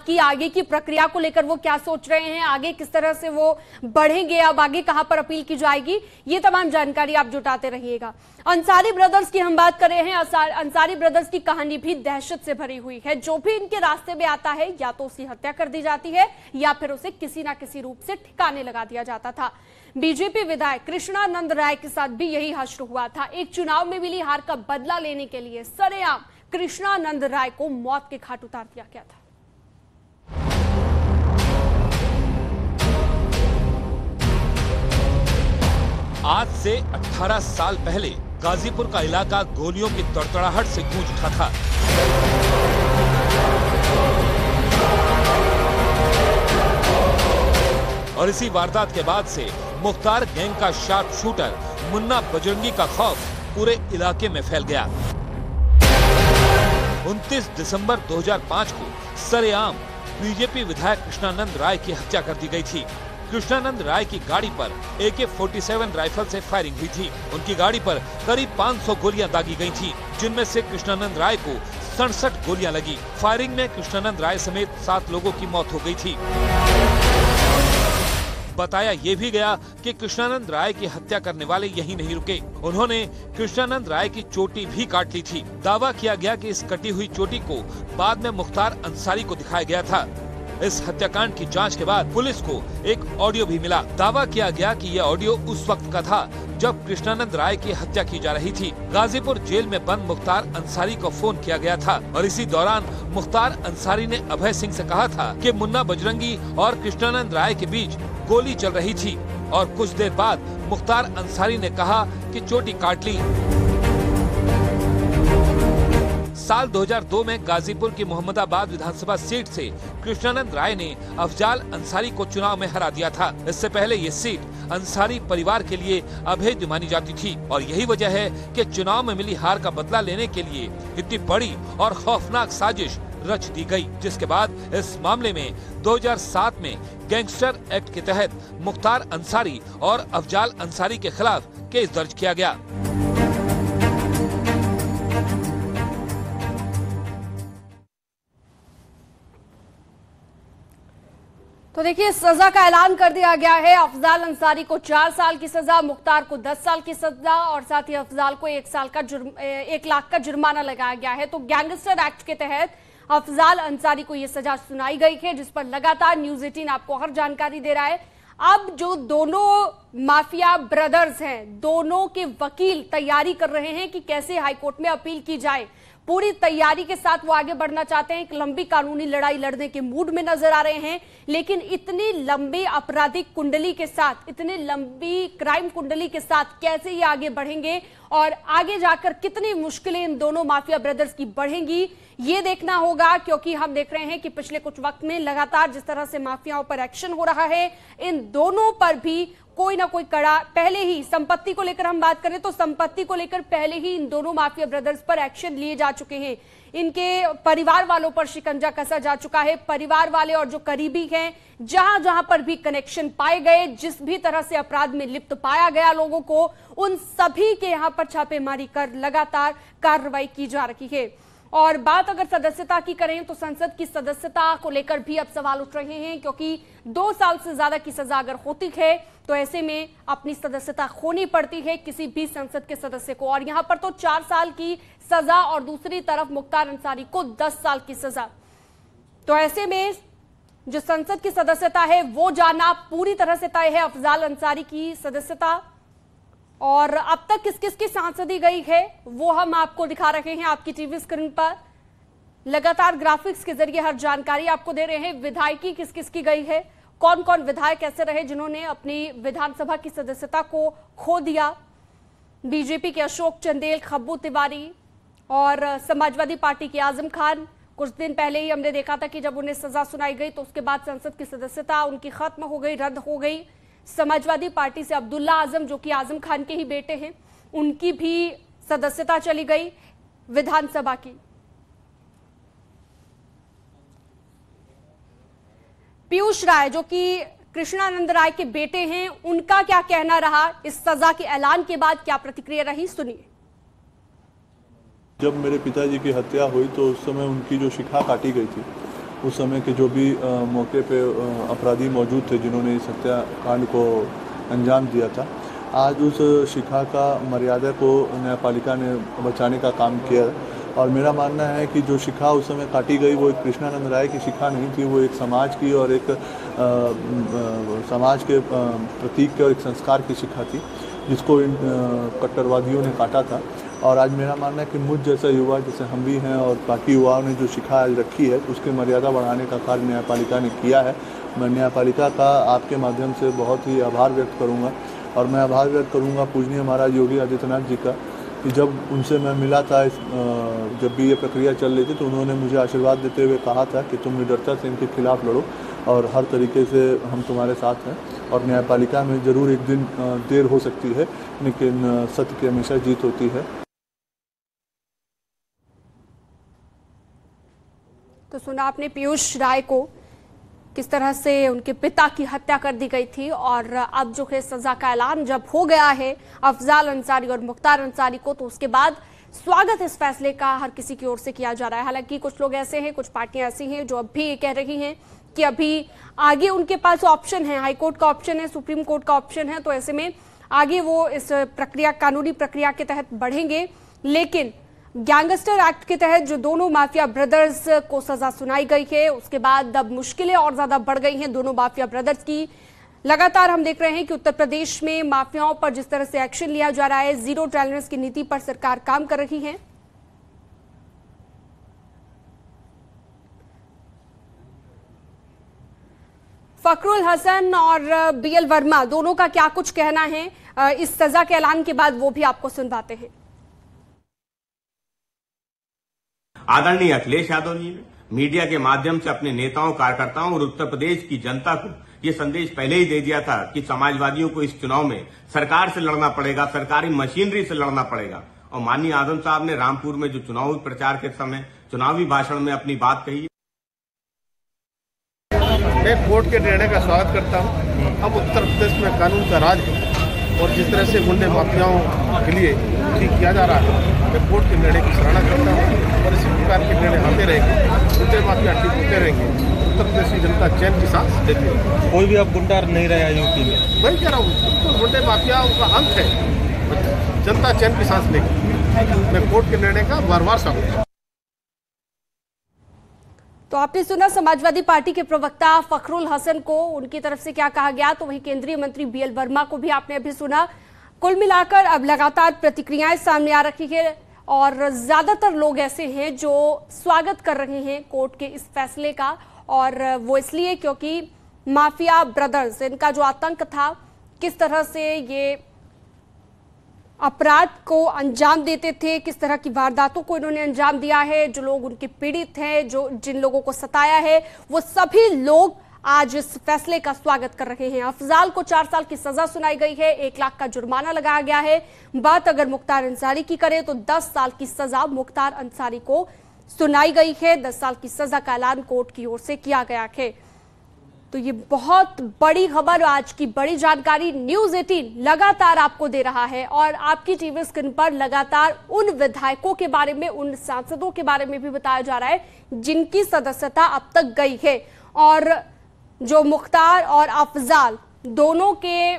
कि आगे की प्रक्रिया को लेकर वो क्या सोच रहे हैं, आगे किस तरह से वो बढ़ेंगे, अब आगे कहां पर अपील की जाएगी, ये तमाम जानकारी आप जुटाते रहिएगा। अंसारी ब्रदर्स की हम बात कर रहे हैं। अंसारी ब्रदर्स की कहानी भी दहशत से भरी हुई है। जो भी इनके रास्ते में आता है या तो उसकी हत्या कर दी जाती है या फिर उसे किसी ना किसी रूप से ठिकाने लगा दिया जाता था। बीजेपी विधायक कृष्णानंद राय के साथ भी यही हश्र हुआ था। एक चुनाव में मिली हार का बदला लेने के लिए सरेआम कृष्णानंद राय को मौत के घाट उतार दिया गया था। आज से 18 साल पहले गाजीपुर का इलाका गोलियों की तड़तड़ाहट से गूंज उठा था। और इसी वारदात के बाद से मुख्तार गैंग का शार्प शूटर मुन्ना बजरंगी का खौफ पूरे इलाके में फैल गया। 29 दिसंबर 2005 को सरेआम बीजेपी विधायक कृष्णानंद राय की हत्या कर दी गई थी। कृष्णानंद राय की गाड़ी पर AK-47 राइफल से फायरिंग हुई थी। उनकी गाड़ी पर करीब 500 गोलियां दागी गई थी, जिनमें से कृष्णानंद राय को 67 गोलियां लगी। फायरिंग में कृष्णानंद राय समेत 7 लोगों की मौत हो गई थी। बताया ये भी गया कि कृष्णानंद राय की हत्या करने वाले यही नहीं रुके, उन्होंने कृष्णानंद राय की चोटी भी काट ली थी। दावा किया गया कि इस कटी हुई चोटी को बाद में मुख्तार अंसारी को दिखाया गया था। इस हत्याकांड की जांच के बाद पुलिस को एक ऑडियो भी मिला। दावा किया गया कि यह ऑडियो उस वक्त का था जब कृष्णानंद राय की हत्या की जा रही थी। गाजीपुर जेल में बंद मुख्तार अंसारी को फोन किया गया था और इसी दौरान मुख्तार अंसारी ने अभय सिंह से कहा था कि मुन्ना बजरंगी और कृष्णानंद राय के बीच गोली चल रही थी और कुछ देर बाद मुख्तार अंसारी ने कहा कि चोटी काट ली। साल 2002 में गाजीपुर की मोहम्मदाबाद विधानसभा सीट से कृष्णानंद राय ने अफजाल अंसारी को चुनाव में हरा दिया था। इससे पहले ये सीट अंसारी परिवार के लिए अभेद्य मानी जाती थी और यही वजह है कि चुनाव में मिली हार का बदला लेने के लिए इतनी बड़ी और खौफनाक साजिश रच दी गई, जिसके बाद इस मामले में 2007 में गैंगस्टर एक्ट के तहत मुख्तार अंसारी और अफजाल अंसारी के खिलाफ केस दर्ज किया गया। तो देखिए, सजा का ऐलान कर दिया गया है। अफजाल अंसारी को 4 साल की सजा, मुख्तार को 10 साल की सजा और साथ ही अफजाल को 1 लाख का जुर्माना लगाया गया है। तो गैंगस्टर एक्ट के तहत अफजाल अंसारी को यह सजा सुनाई गई है, जिस पर लगातार न्यूज़ 18 आपको हर जानकारी दे रहा है। अब जो दोनों माफिया ब्रदर्स हैं, दोनों के वकील तैयारी कर रहे हैं कि कैसे हाईकोर्ट में अपील की जाए। पूरी तैयारी के साथ वो आगे बढ़ना चाहते हैं, एक लंबी कानूनी लड़ाई लड़ने के मूड में नजर आ रहे हैं। लेकिन इतनी लंबी आपराधिक कुंडली के साथ, इतनी लंबी क्राइम कुंडली के साथ कैसे ये आगे बढ़ेंगे और आगे जाकर कितनी मुश्किलें इन दोनों माफिया ब्रदर्स की बढ़ेंगी, ये देखना होगा। क्योंकि हम देख रहे हैं कि पिछले कुछ वक्त में लगातार जिस तरह से माफियाओं पर एक्शन हो रहा है, इन दोनों पर भी कोई ना कोई कड़ा, पहले ही संपत्ति को लेकर हम बात करें तो संपत्ति को लेकर पहले ही इन दोनों माफिया ब्रदर्स पर एक्शन लिए जा चुके हैं। इनके परिवार वालों पर शिकंजा कसा जा चुका है। परिवार वाले और जो करीबी हैं, जहां जहां पर भी कनेक्शन पाए गए, जिस भी तरह से अपराध में लिप्त पाया गया लोगों को, उन सभी के यहां पर छापेमारी कर लगातार कार्रवाई की जा रही है। और बात अगर सदस्यता की करें तो संसद की सदस्यता को लेकर भी अब सवाल उठ रहे हैं, क्योंकि 2 साल से ज्यादा की सजा अगर होती है तो ऐसे में अपनी सदस्यता खोनी पड़ती है किसी भी संसद के सदस्य को। और यहां पर तो 4 साल की सजा और दूसरी तरफ मुख्तार अंसारी को 10 साल की सजा। तो ऐसे में जो संसद की सदस्यता है वो जाना पूरी तरह से तय है। अफजाल अंसारी की सदस्यता और अब तक किस किस की सांसदी गई है वो हम आपको दिखा रहे हैं आपकी टीवी स्क्रीन पर। लगातार ग्राफिक्स के जरिए हर जानकारी आपको दे रहे हैं। विधायकी किस किस की गई है, कौन कौन विधायक ऐसे रहे जिन्होंने अपनी विधानसभा की सदस्यता को खो दिया। बीजेपी के अशोक चंदेल, खब्बू तिवारी और समाजवादी पार्टी के आजम खान। कुछ दिन पहले ही हमने देखा था कि जब उन्हें सजा सुनाई गई तो उसके बाद संसद की सदस्यता उनकी खत्म हो गई, रद्द हो गई। समाजवादी पार्टी से अब्दुल्ला आजम, जो कि आजम खान के ही बेटे हैं, उनकी भी सदस्यता चली गई विधानसभा की। पीयूष राय, जो कि कृष्णानंद राय के बेटे हैं, उनका क्या कहना रहा इस सजा के ऐलान के बाद, क्या प्रतिक्रिया रही, सुनिए। जब मेरे पिताजी की हत्या हुई तो उस समय उनकी जो शिखा काटी गई थी उस समय के जो भी मौके पे अपराधी मौजूद थे जिन्होंने इस हत्याकांड को अंजाम दिया था, आज उस शिखा का मर्यादा को न्यायपालिका ने बचाने का काम किया। और मेरा मानना है कि जो शिखा उस समय काटी गई वो एक कृष्णानंद राय की शिखा नहीं थी, वो एक समाज की और एक समाज के प्रतीक के और एक संस्कार की शिखा थी जिसको इन कट्टरवादियों ने काटा था। और आज मेरा मानना है कि मुझ जैसा युवा जैसे हम भी हैं और बाकी युवाओं ने जो शिखा आज रखी है उसकी मर्यादा बढ़ाने का कार्य न्यायपालिका ने किया है। मैं न्यायपालिका का आपके माध्यम से बहुत ही आभार व्यक्त करूँगा और मैं आभार व्यक्त करूँगा पूजनीय महाराज योगी आदित्यनाथ जी का कि जब उनसे मैं मिला था जब भी ये प्रक्रिया चल रही थी तो उन्होंने मुझे आशीर्वाद देते हुए कहा था कि तुम निडरता से इनके खिलाफ लड़ो और हर तरीके से हम तुम्हारे साथ हैं। और न्यायपालिका में ज़रूर एक दिन देर हो सकती है लेकिन सत्य की हमेशा जीत होती है। तो सुना आपने पीयूष राय को, किस तरह से उनके पिता की हत्या कर दी गई थी और अब जो है सजा का ऐलान जब हो गया है अफजाल अंसारी और मुख्तार अंसारी को, तो उसके बाद स्वागत इस फैसले का हर किसी की ओर से किया जा रहा है। हालांकि कुछ लोग ऐसे हैं, कुछ पार्टियां ऐसी हैं जो अब भी ये कह रही हैं कि अभी आगे उनके पास ऑप्शन है, हाईकोर्ट का ऑप्शन है, सुप्रीम कोर्ट का ऑप्शन है, तो ऐसे में आगे वो इस प्रक्रिया, कानूनी प्रक्रिया के तहत बढ़ेंगे। लेकिन गैंगस्टर एक्ट के तहत जो दोनों माफिया ब्रदर्स को सजा सुनाई गई है उसके बाद अब मुश्किलें और ज्यादा बढ़ गई हैं दोनों माफिया ब्रदर्स की। लगातार हम देख रहे हैं कि उत्तर प्रदेश में माफियाओं पर जिस तरह से एक्शन लिया जा रहा है, जीरो टॉलरेंस की नीति पर सरकार काम कर रही है। फखरुल हसन और बीएल वर्मा दोनों का क्या कुछ कहना है इस सजा के ऐलान के बाद, वो भी आपको सुनवाते हैं। आदरणीय अखिलेश यादव जी ने मीडिया के माध्यम से अपने नेताओं, कार्यकर्ताओं और उत्तर प्रदेश की जनता को ये संदेश पहले ही दे दिया था कि समाजवादियों को इस चुनाव में सरकार से लड़ना पड़ेगा, सरकारी मशीनरी से लड़ना पड़ेगा। और माननीय आजम साहब ने रामपुर में जो चुनावी प्रचार के समय चुनावी भाषण में अपनी बात कही। मैं कोर्ट के निर्णय का स्वागत करता हूं। अब उत्तर प्रदेश में कानून का राज है और जिस तरह से गुंडे माफियाओं के लिए ठीक किया जा रहा है, मैं कोर्ट के निर्णय की सराहना करता हूं और इसी प्रकार के निर्णय आते रहेंगे, गुंडे माफिया ठीक होते रहेंगे, उत्तर प्रदेश की जनता चैन की सांस लेती है। कोई भी अब गुंडा नहीं रहा यूपी में, वही कह रहा हूँ, बिल्कुल गुंडे माफियाओं का अंत है, जनता चैन की सांस लेगी। मैं कोर्ट के निर्णय का बार बार स्वागत। तो आपने सुना समाजवादी पार्टी के प्रवक्ता फखरुल हसन को, उनकी तरफ से क्या कहा गया, तो वहीं केंद्रीय मंत्री बीएल वर्मा को भी आपने अभी सुना। कुल मिलाकर अब लगातार प्रतिक्रियाएं सामने आ रही है और ज्यादातर लोग ऐसे हैं जो स्वागत कर रहे हैं कोर्ट के इस फैसले का, और वो इसलिए क्योंकि माफिया ब्रदर्स, इनका जो आतंक था, किस तरह से ये अपराध को अंजाम देते थे, किस तरह की वारदातों को इन्होंने अंजाम दिया है, जो लोग उनके पीड़ित हैं, जो जिन लोगों को सताया है, वो सभी लोग आज इस फैसले का स्वागत कर रहे हैं। अफजाल को 4 साल की सजा सुनाई गई है, 1 लाख का जुर्माना लगाया गया है। बात अगर मुख्तार अंसारी की करें तो 10 साल की सजा मुख्तार अंसारी को सुनाई गई है। 10 साल की सजा का ऐलान कोर्ट की ओर से किया गया है। तो ये बहुत बड़ी खबर, आज की बड़ी जानकारी न्यूज़ 18 लगातार आपको दे रहा है और आपकी टीवी स्क्रीन पर लगातार उन विधायकों के बारे में, उन सांसदों के बारे में भी बताया जा रहा है जिनकी सदस्यता अब तक गई है। और जो मुख्तार और अफजाल दोनों के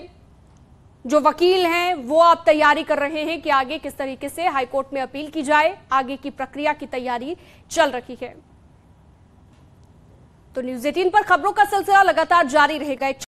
जो वकील हैं वो अब तैयारी कर रहे हैं कि आगे किस तरीके से हाईकोर्ट में अपील की जाए, आगे की प्रक्रिया की तैयारी चल रही है। तो न्यूज़ 18 पर खबरों का सिलसिला लगातार जारी रहेगा।